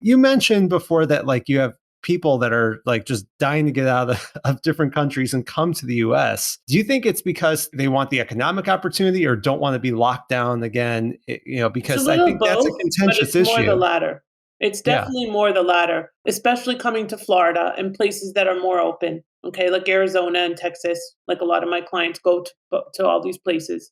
You mentioned before that like you have people that are like just dying to get out of different countries and come to the US. Do you think it's because they want the economic opportunity or don't want to be locked down again? It's a Because I little think that's a both, but contentious it's more the issue. latter. It's Yeah. definitely more the latter, especially coming to Florida and places that are more open. Okay, like Arizona and Texas, like a lot of my clients go to all these places.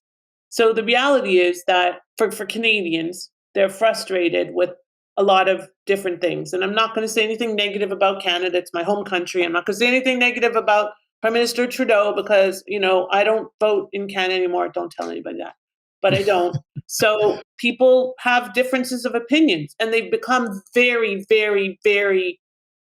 So the reality is that for Canadians, they're frustrated with a lot of different things. And I'm not going to say anything negative about Canada. It's my home country. I'm not going to say anything negative about Prime Minister Trudeau because, I don't vote in Canada anymore. Don't tell anybody that. But I don't. So people have differences of opinions and they've become very, very, very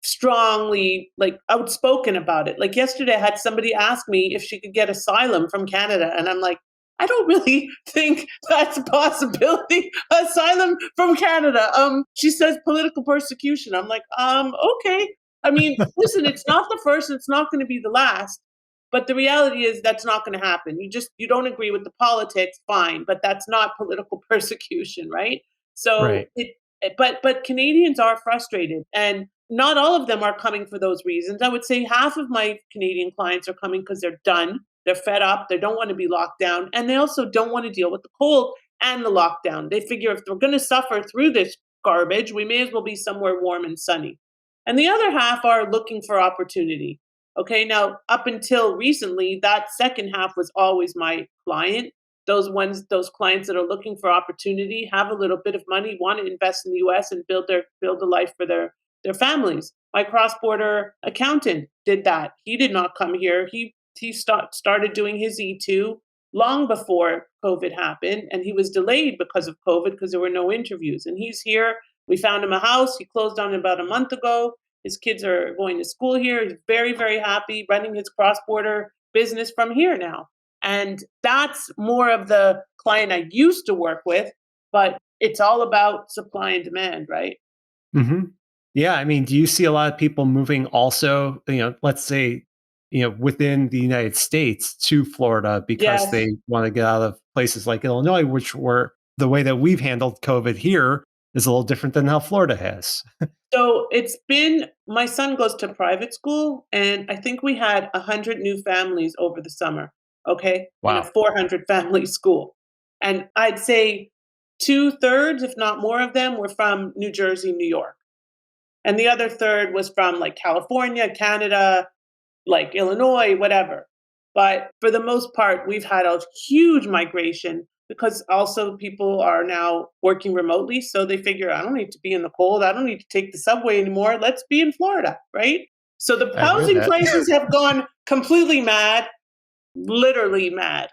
strongly like outspoken about it. Like yesterday I had somebody ask me if she could get asylum from Canada and I'm like, I don't really think that's a possibility. Asylum from Canada. She says political persecution. I'm like, okay. I mean, listen, it's not the first, it's not going to be the last. But the reality is that's not going to happen. You don't agree with the politics, fine, but that's not political persecution, right? So Right. but Canadians are frustrated and not all of them are coming for those reasons. I would say half of my Canadian clients are coming because they're done, they're fed up, they don't want to be locked down, and they also don't want to deal with the cold and the lockdown. They figure if we're going to suffer through this garbage, we may as well be somewhere warm and sunny. And the other half are looking for opportunity. Okay, now up until recently, that second half was always my client. Those clients that are looking for opportunity, have a little bit of money, want to invest in the US and build a life for their families. My cross-border accountant did that. He did not come here. He started doing his E2 long before COVID happened, and he was delayed because of COVID because there were no interviews. And he's here. We found him a house. He closed on it about a month ago. His kids are going to school here. He's very, very happy running his cross-border business from here now. And that's more of the client I used to work with, but it's all about supply and demand, right? Hmm. Yeah. I mean, do you see a lot of people moving also, let's say, within the United States to Florida because Yes. they want to get out of places like Illinois, which were the way that we've handled COVID here is a little different than how Florida has. So my son goes to private school, and I think we had 100 new families over the summer, okay, in a Wow. 400 family school. And I'd say two-thirds, if not more of them, were from New Jersey, New York. And the other third was from like California, Canada, like Illinois, whatever. But for the most part, we've had a huge migration because also people are now working remotely. So they figure, I don't need to be in the cold. I don't need to take the subway anymore. Let's be in Florida, right? So the I hear housing that. prices have gone completely mad, literally mad.